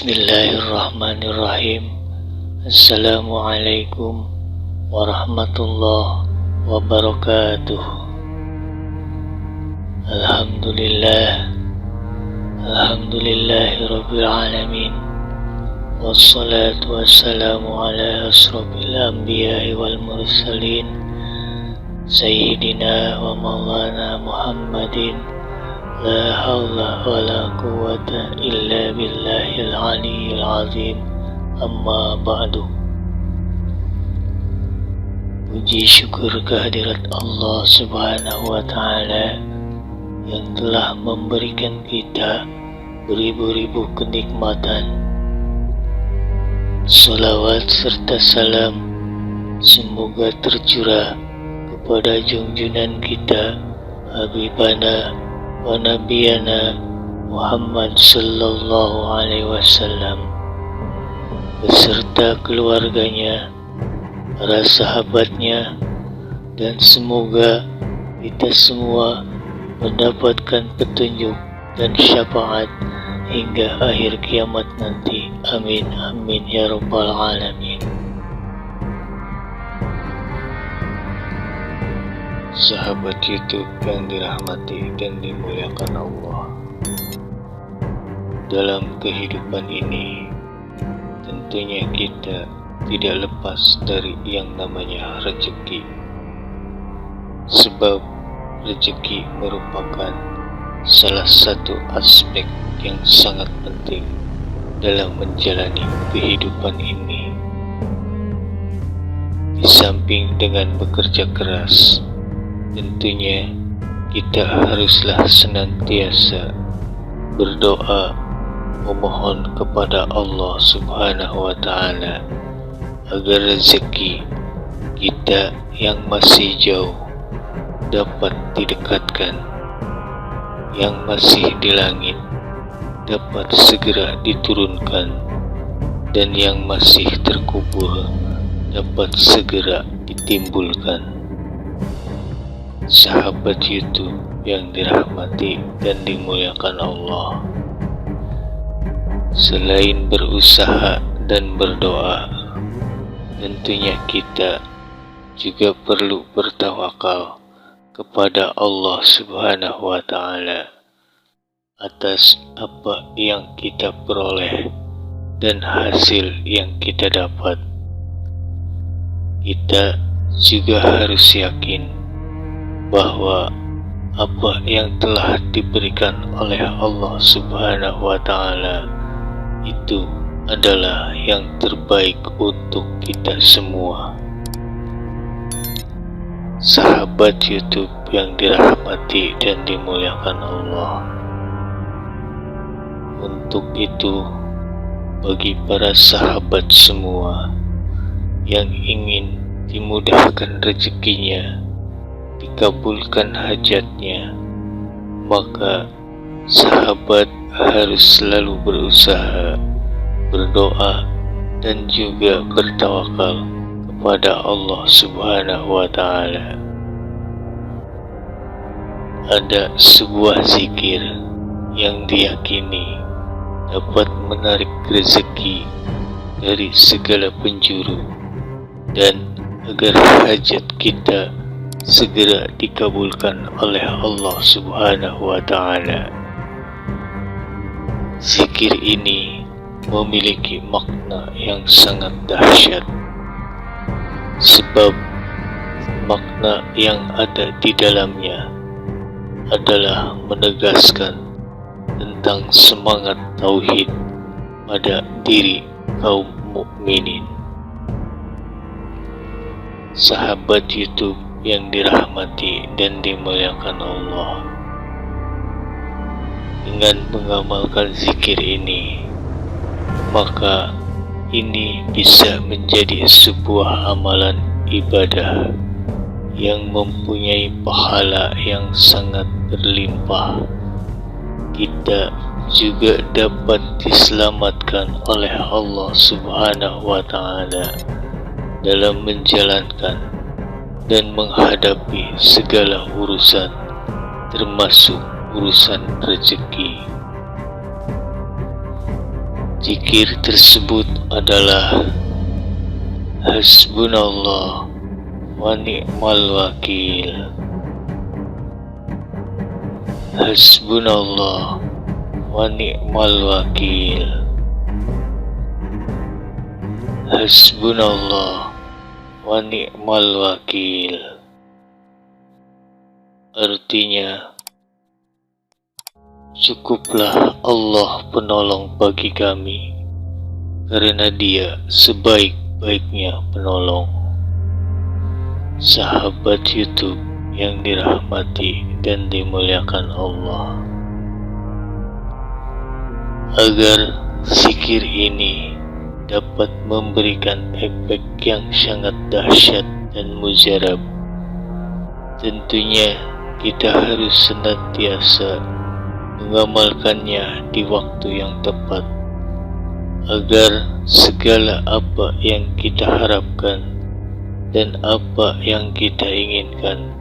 Bismillahirrahmanirrahim. Assalamualaikum warahmatullahi wabarakatuh. Alhamdulillahirabbil alamin. Wassalatu wassalamu ala asrofil anbiya'i wal mursalin Sayyidina wa maulana Muhammadin. La hawla wa la quwwata illa billahil aliyyil azim. Amma ba'du. Puji syukur kehadirat Allah subhanahu wa ta'ala yang telah memberikan kita beribu-ribu kenikmatan. Salawat serta salam semoga tercurah kepada junjungan kita, Habibana wa Nabiyana Muhammad sallallahu alaihi wasallam beserta keluarganya, para sahabatnya, dan semoga kita semua mendapatkan petunjuk dan syafaat hingga akhir kiamat nanti. Amin amin ya rabbal alamin. Sahabat YouTube yang dirahmati dan dimuliakan Allah, dalam kehidupan ini tentunya kita tidak lepas dari yang namanya rezeki. Sebab rezeki merupakan salah satu aspek yang sangat penting dalam menjalani kehidupan ini. Di samping dengan bekerja keras, tentunya kita haruslah senantiasa berdoa, memohon kepada Allah subhanahu wa ta'ala agar rezeki kita yang masih jauh dapat didekatkan, yang masih di langit dapat segera diturunkan, dan yang masih terkubur dapat segera ditimbulkan. Sahabat YouTube yang dirahmati dan dimuliakan Allah, selain berusaha dan berdoa, tentunya kita juga perlu bertawakal kepada Allah subhanahu wa ta'ala atas apa yang kita peroleh dan hasil yang kita dapat. Kita juga harus yakin bahwa apa yang telah diberikan oleh Allah subhanahu wa ta'ala itu adalah yang terbaik untuk kita semua. Sahabat YouTube yang dirahmati dan dimuliakan Allah, untuk itu bagi para sahabat semua yang ingin dimudahkan rezekinya, dikabulkan hajatnya, maka sahabat harus selalu berusaha, berdoa, dan juga bertawakal kepada Allah subhanahu wa ta'ala. Ada sebuah zikir yang diyakini dapat menarik rezeki dari segala penjuru, dan agar hajat kita segera dikabulkan oleh Allah subhanahu wa ta'ala. Zikir ini memiliki makna yang sangat dahsyat, sebab makna yang ada di dalamnya adalah menegaskan tentang semangat tauhid pada diri kaum mukminin. Sahabat YouTube yang dirahmati dan dimuliakan Allah, dengan mengamalkan zikir ini, maka ini bisa menjadi sebuah amalan ibadah yang mempunyai pahala yang sangat berlimpah. Kita juga dapat diselamatkan oleh Allah subhanahu wa ta'ala dalam menjalankan dan menghadapi segala urusan, termasuk urusan rezeki. Zikir tersebut adalah Hasbunallah wa ni'mal wakil. Hasbunallah wa ni'mal wakil. Hasbunallah wa ni'mal wakil. Artinya, cukuplah Allah penolong bagi kami, karena Dia sebaik-baiknya penolong. Sahabat YouTube yang dirahmati dan dimuliakan Allah, agar zikir ini dapat memberikan efek yang sangat dahsyat dan mujarab, tentunya kita harus senantiasa mengamalkannya di waktu yang tepat, agar segala apa yang kita harapkan dan apa yang kita inginkan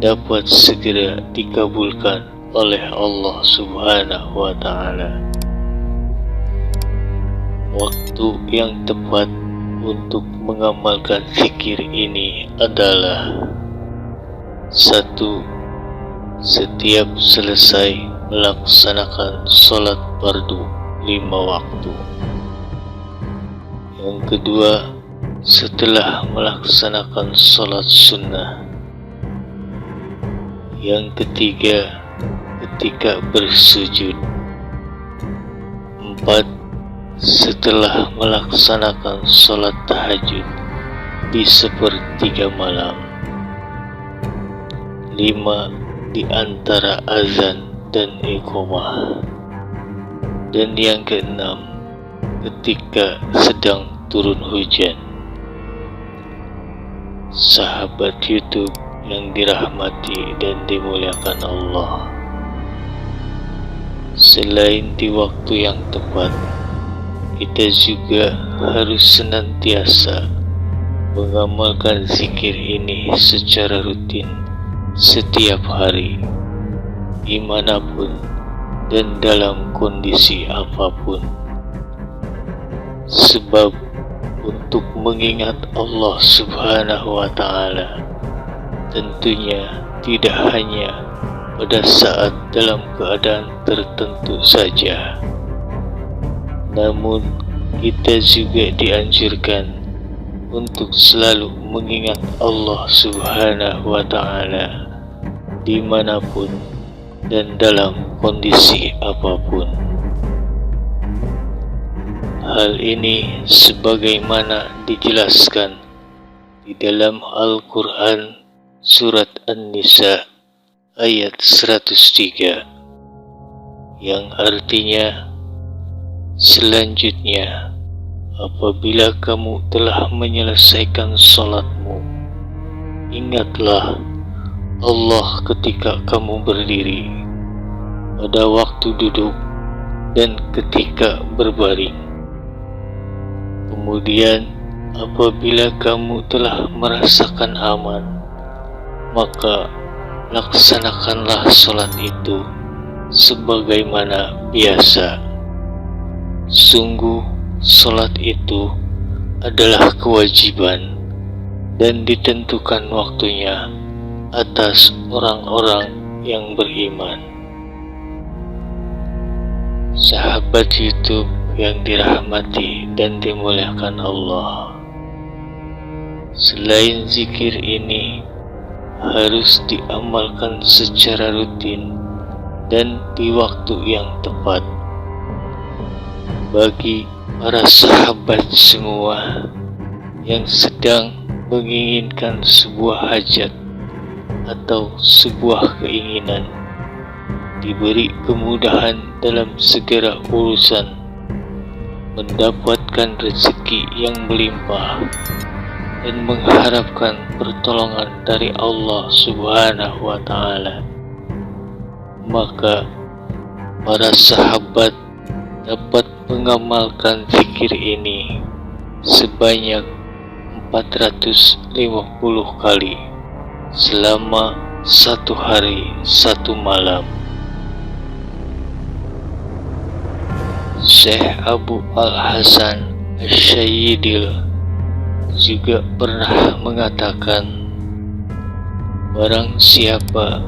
dapat segera dikabulkan oleh Allah Subhanahu wa Ta'ala. Waktu yang tepat untuk mengamalkan zikir ini adalah 1. Setiap selesai melaksanakan sholat fardu 5 waktu. Yang kedua, setelah melaksanakan sholat sunnah. Yang ketiga, ketika bersujud. 4. Setelah melaksanakan sholat tahajud di sepertiga malam. 5. Di antara azan dan iqamah. Dan yang keenam, ketika sedang turun hujan. Sahabat YouTube yang dirahmati dan dimuliakan Allah, selain di waktu yang tepat, kita juga harus senantiasa mengamalkan zikir ini secara rutin setiap hari, dimanapun dan dalam kondisi apapun. Sebab untuk mengingat Allah Subhanahu wa Ta'ala tentunya tidak hanya pada saat dalam keadaan tertentu saja, namun kita juga dianjurkan untuk selalu mengingat Allah Subhanahu wa Ta'ala dimanapun dan dalam kondisi apapun. Hal ini sebagaimana dijelaskan di dalam Al-Quran Surat An-Nisa ayat 103, yang artinya, selanjutnya, apabila kamu telah menyelesaikan sholatmu, ingatlah Allah ketika kamu berdiri, pada waktu duduk, dan ketika berbaring. Kemudian, apabila kamu telah merasakan aman, maka laksanakanlah sholat itu sebagaimana biasa. Sungguh, sholat itu adalah kewajiban dan ditentukan waktunya atas orang-orang yang beriman. Sahabat YouTube yang dirahmati dan dimuliakan Allah, selain zikir ini harus diamalkan secara rutin dan di waktu yang tepat. Bagi para sahabat semua yang sedang menginginkan sebuah hajat atau sebuah keinginan, diberi kemudahan dalam segala urusan, mendapatkan rezeki yang melimpah, dan mengharapkan pertolongan dari Allah Subhanahu wa Ta'ala, maka para sahabat dapat mengamalkan zikir ini sebanyak 450 kali selama 1 hari 1 malam. Syekh Abu Al-Hasan Asy-Syaidil juga pernah mengatakan, barang siapa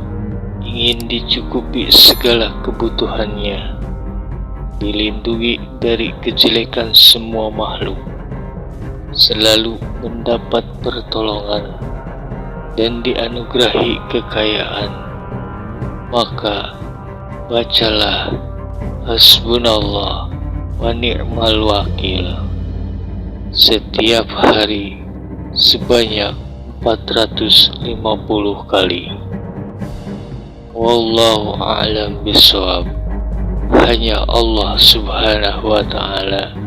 ingin dicukupi segala kebutuhannya, dilindungi dari kejelekan semua makhluk, selalu mendapat pertolongan, dan dianugerahi kekayaan, maka bacalah Hasbunallah wa ni'mal wakil setiap hari sebanyak 450 kali. Wallahu a'lam bishawab. Hanya Allah Subhanahu wa ta'ala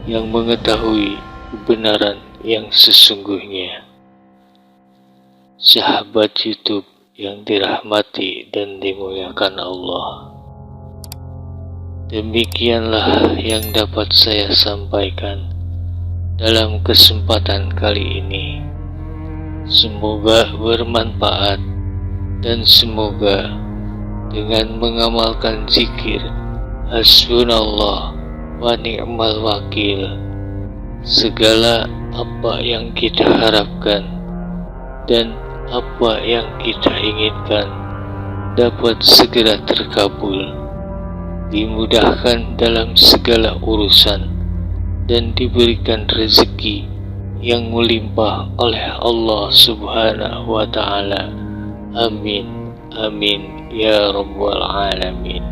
yang mengetahui kebenaran yang sesungguhnya. Sahabat YouTube yang dirahmati dan dimuliakan Allah, demikianlah yang dapat saya sampaikan dalam kesempatan kali ini. Semoga bermanfaat, dan semoga dengan mengamalkan zikir Hasbunallah wa ni'mal wakil, segala apa yang kita harapkan dan apa yang kita inginkan dapat segera terkabul, dimudahkan dalam segala urusan, dan diberikan rezeki yang melimpah oleh Allah Subhanahu wa ta'ala. Amin, amin, ya Rabbal Alamin.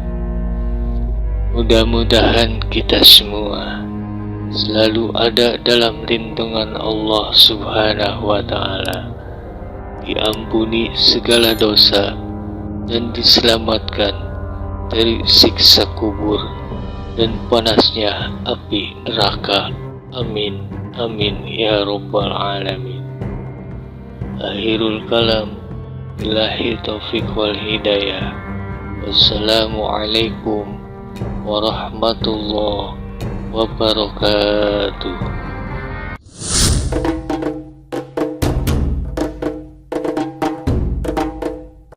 Mudah-mudahan kita semua selalu ada dalam lindungan Allah Subhanahu wa ta'ala, diampuni segala dosa, dan diselamatkan dari siksa kubur dan panasnya api neraka. Amin, amin, ya Rabbal Alamin. Akhirul kalam, billahi taufiq wal hidayah. Wassalamualaikum warahmatullahi wabarakatuh.